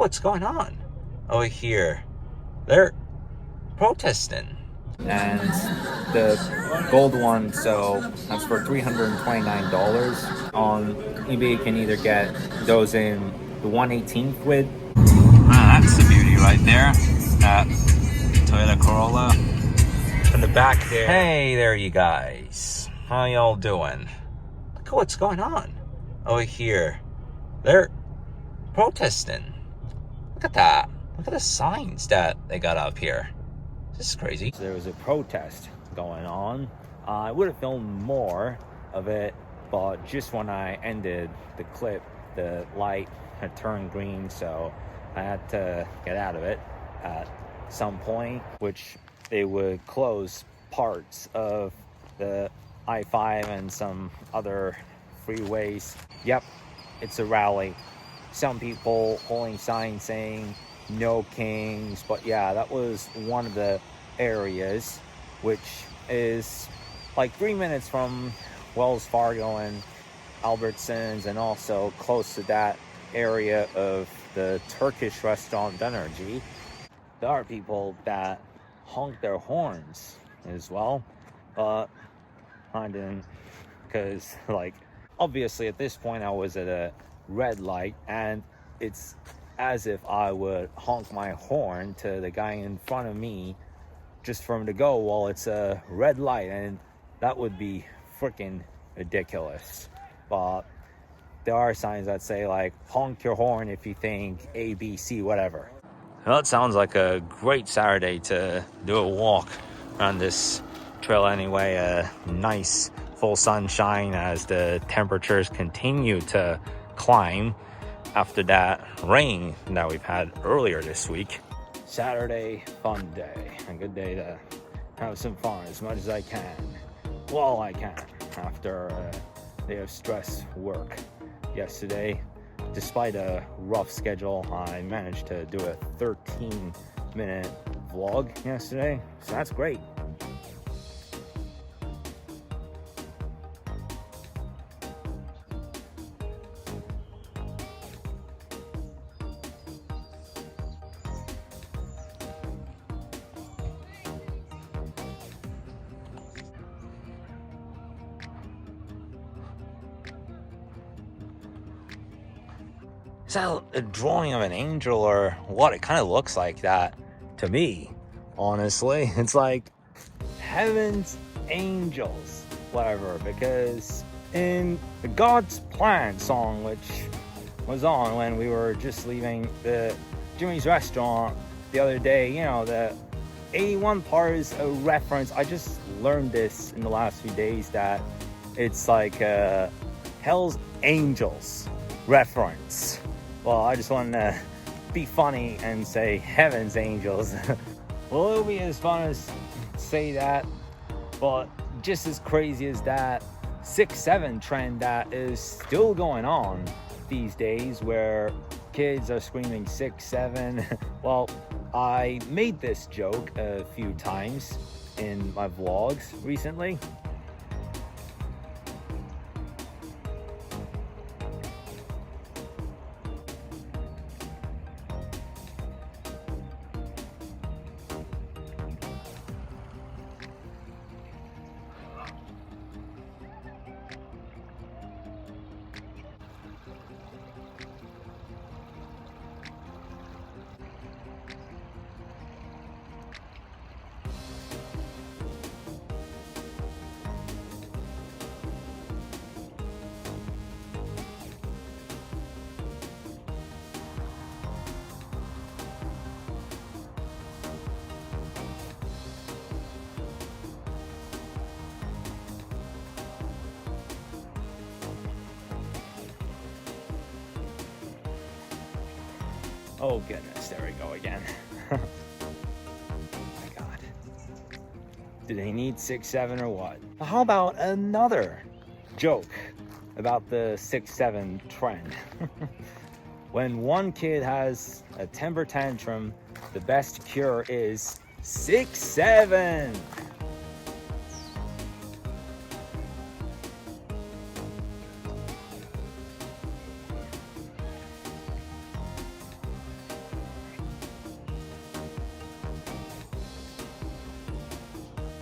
what's going on over here. They're protesting. And the gold one, so that's for $329. On eBay, you can either get those in the 1/18th width. That's the beauty right there. That Toyota Corolla. In the back there. Hey there, you guys. How y'all doing? Look at what's going on over here. They're protesting. Look at that. Look at the signs that they got up here. This is crazy. There was a protest going on. I would have filmed more of it, but just when I ended the clip, the light had turned green, so I had to get out of it at some point, which they would close parts of the I-5 and some other freeways. Yep, it's a rally. Some people holding signs saying no kings, but yeah, that was one of the areas, which is like 3 minutes from Wells Fargo and Albertsons, and also close to that area of the Turkish restaurant Dönerci. There are people that honk their horns as well, but I didn't, because like obviously at this point I was at a red light, and it's as if I would honk my horn to the guy in front of me just for him to go while it's a red light, and that would be freaking ridiculous. But there are signs that say like honk your horn if you think A, B, C, whatever. Well, it sounds like a great Saturday to do a walk around this trail anyway. A nice full sunshine as the temperatures continue to climb after that rain that we've had earlier this week. Saturday, fun day. A good day to have some fun as much as I can. Well, I can after a day of stress work yesterday. Despite a rough schedule, I managed to do a 13-minute vlog yesterday, so that's great. Is that a drawing of an angel or what? It kind of looks like that to me, honestly. It's like Heaven's angels, whatever, because in the God's Plan song, which was on when we were just leaving the Jimmy's restaurant the other day, you know, the 81 part is a reference. I just learned this in the last few days that it's like a Hell's Angels reference. Well, I just wanted to be funny and say Heaven's Angels. Well, it'll be as fun as say that, but just as crazy as that 6-7 trend that is still going on these days, where kids are screaming 6-7. Well, I made this joke a few times in my vlogs recently. Oh goodness, there we go again. My God. Do they need 6-7 or what? How about another joke about the 6-7 trend? When one kid has a temper tantrum, the best cure is 6-7.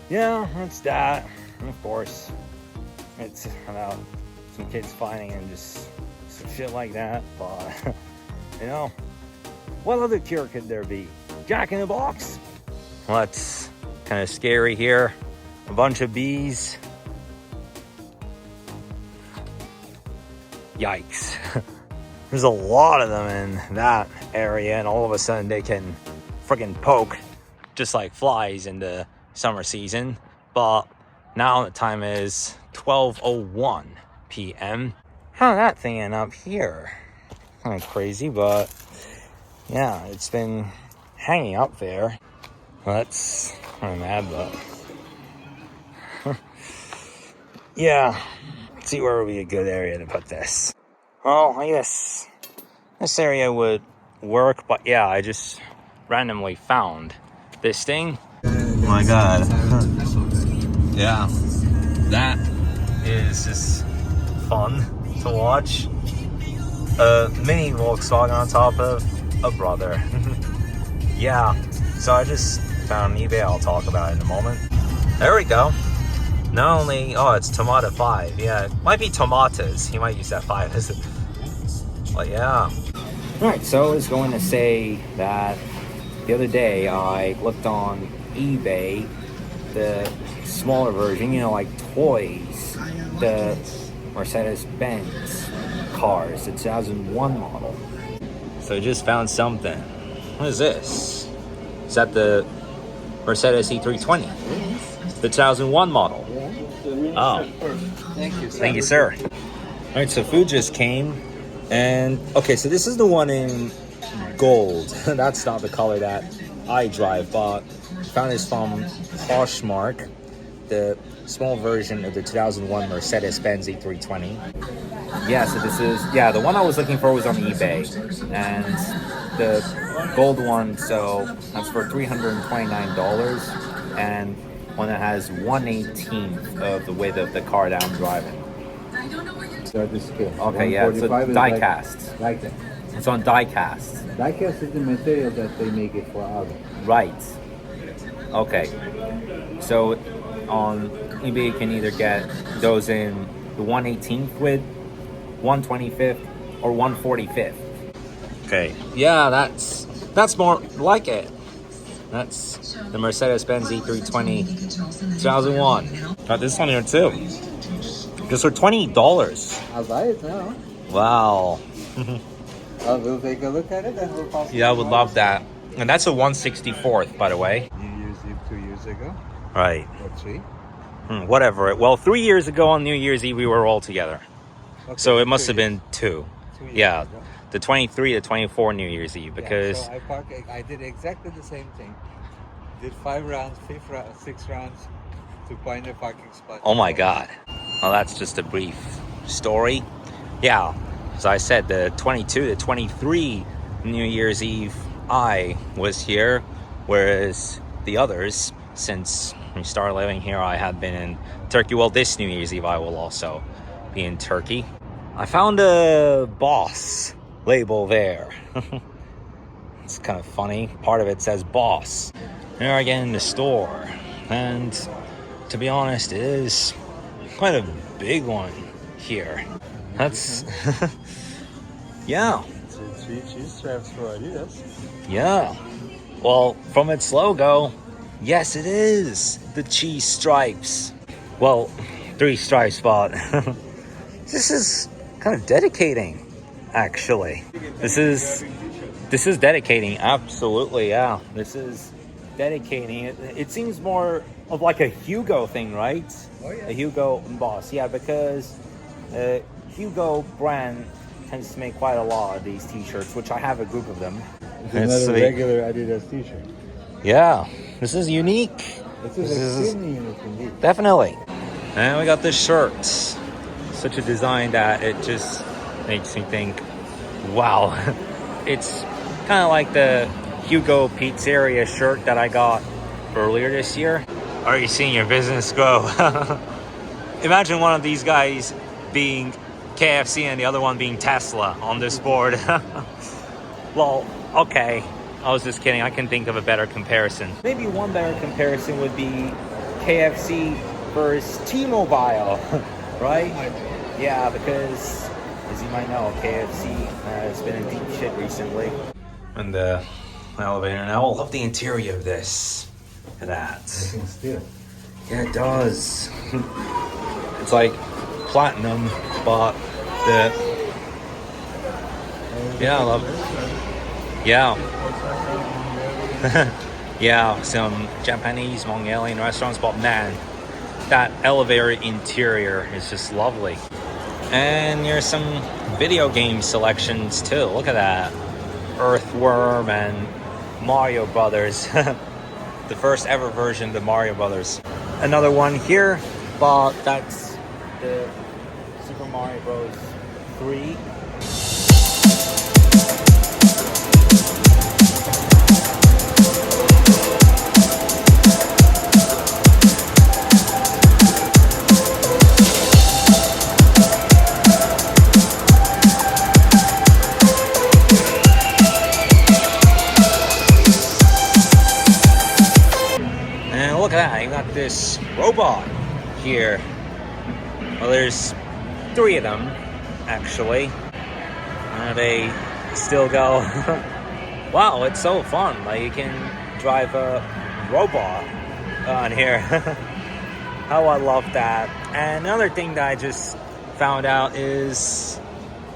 yeah, that's that. And of course, it's about some kids fighting and just some shit like that. But you know, what other cure could there be? Jack in the Box? Well, that's kind of scary here. A bunch of bees. Yikes. There's a lot of them in that area, and all of a sudden they can freaking poke just like flies in the summer season. But now the time is 12:01 p.m. How that thing end up here? Kind of crazy, but yeah, it's been hanging up there. Well, that's kind of mad, but yeah, let's see where would be a good area to put this. Well, I guess this area would work, but yeah, I just randomly found this thing. Oh my god. Yeah, that is just fun to watch. A mini Volkswagen on top of a brother. Yeah, so I just found eBay. I'll talk about it in a moment. There we go. Not only, oh, it's Tomato 5. Yeah, it might be Tomatas. He might use that 5 as a, but yeah. Alright, so I was going to say that the other day I looked on eBay, the smaller version, you know, like toys, the Mercedes-Benz cars, the 2001 model. So I just found something. What is this? Is that the Mercedes E320? The 2001 model? Oh. Thank you, sir. All right, so food just came. And, okay, so this is the one in gold. That's not the color that I drive, but found this from Poshmark, the small version of the 2001 Mercedes-Benz E320. Yeah, so this is, yeah, the one I was looking for was on eBay, and the gold one, so that's for $329, and one that has 1/18 of the width of the car that I'm driving. Okay, yeah, it's a die cast. Like that. It's on die cast. Die cast is the material that they make it for out of. Right. Okay. So on eBay, you can either get those in the 1/18th width, 1/25th, or 1/45th. Okay, yeah, that's more like it. That's the Mercedes-Benz E320 2001. Got this one here too. Just for $20. I'll buy it now. Wow. We'll take a look at it and we'll pass it. Yeah, I would love that. And that's a 1/64th, by the way. New Year's Eve 2 years ago. Right. Or 3. Whatever. Well, 3 years ago on New Year's Eve, we were all together. Okay, So it must 2 have been 2. 2 years Yeah. ago. The 23, the 24 New Year's Eve, because Yeah, so I did exactly the same thing. Did 5 rounds, 6 rounds to find a parking spot. oh my god. Well, that's just a brief story. Yeah, as I said, the 22, the 23 New Year's Eve, I was here, whereas the others, since we started living here, I had been in Turkey. Well, this New Year's Eve, I will also be in Turkey. I found a Boss label there. It's kind of funny. Part of it says Boss. Here I get in the store, and to be honest, it is quite a big one here. That's yeah. So 3 cheese straps for Adidas. Yeah. Well, from its logo, yes, it is the cheese stripes. Well, 3 stripes, but this is kind of dedicating, actually. This is dedicating, absolutely, yeah. This is dedicating. It seems more of like a Hugo thing, right? Oh, yeah. A Hugo Boss, yeah, because Hugo brand tends to make quite a lot of these t-shirts, which I have a group of them. It's not a regular Adidas t-shirt. Yeah, this is unique. This is extremely unique indeed. Definitely. And we got this shirt. Such a design that it just makes me think, wow. It's kind of like the Hugo Pizzeria shirt that I got earlier this year. Are you seeing your business grow? Imagine one of these guys being KFC and the other one being Tesla on this board. Well, okay. I was just kidding. I can think of a better comparison. Maybe one better comparison would be KFC versus T-Mobile, right? Yeah, because as you might know, KFC has been in deep shit recently. And the elevator now. I love the interior of this. Look at that. Still. Yeah, it does. It's like platinum, but the yeah, I love it. Yeah. Yeah, some Japanese Mongolian restaurants, but man, that elevator interior is just lovely. And there's some video game selections too. Look at that. Earthworm and Mario Brothers. The first ever version of the Mario Brothers. Another one here, but that's the Super Mario Bros. 3. And look at that, you got this robot here. Well, there's 3 of them, actually. They still go. Wow, it's so fun. Like, you can drive a robot on here. How I love that. And another thing that I just found out is,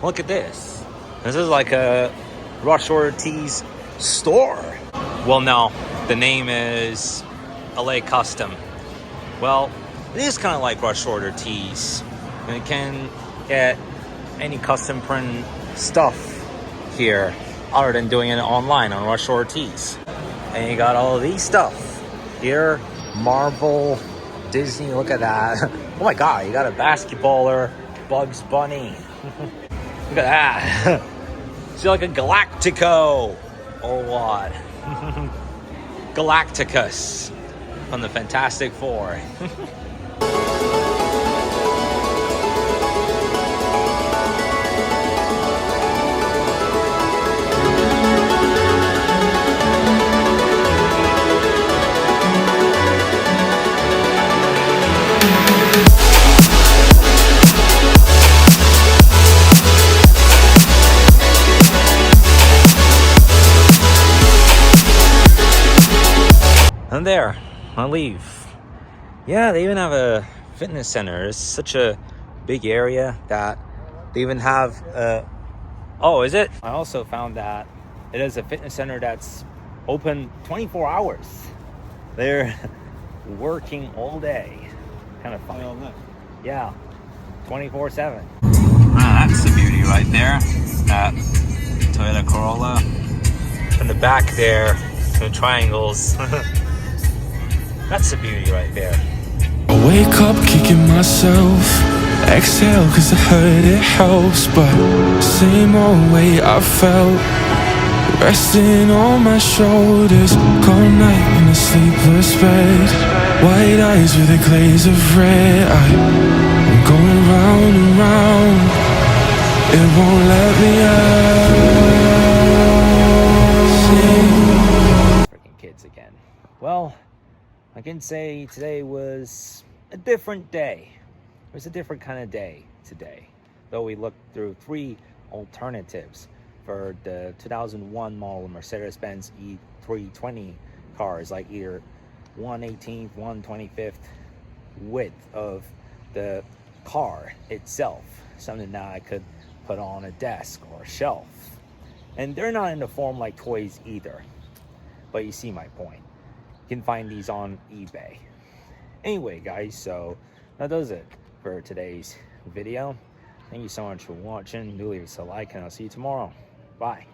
look at this. This is like a Rush Ortiz store. Well, no, the name is LA Custom. Well, it is kind of like Rush Ortiz. You can get any custom print stuff here other than doing it online on Rush Ortiz. And you got all of these stuff here. Marvel, Disney, look at that. Oh my god, you got a basketballer, Bugs Bunny. Look at that. It's like a Galactico or what? Galacticus from the Fantastic Four. And there, I leave. Yeah, they even have a fitness center. It's such a big area that they even have oh, is it? I also found that it is a fitness center that's open 24 hours. They're working all day. Kind of funny. Yeah, 24/7. That's the beauty right there. That Toyota Corolla. In the back there, the triangles. That's the beauty right there. I wake up kicking myself, exhale cause I heard it helps, but same old way I felt, resting on my shoulders, cold night in a sleepless bed, white eyes with a glaze of red, I'm going round and round, it won't let me out. Freaking kids again. Well, I can say today was a different day. It was a different kind of day today. Though we looked through 3 alternatives for the 2001 model Mercedes-Benz E320 cars, like either 1/18th, 1/25th width of the car itself. Something that I could put on a desk or a shelf. And they're not in the form like toys either. But you see my point. You can find these on eBay. Anyway, guys, so that does it for today's video. Thank you so much for watching. Do leave us a like, and I'll see you tomorrow. Bye.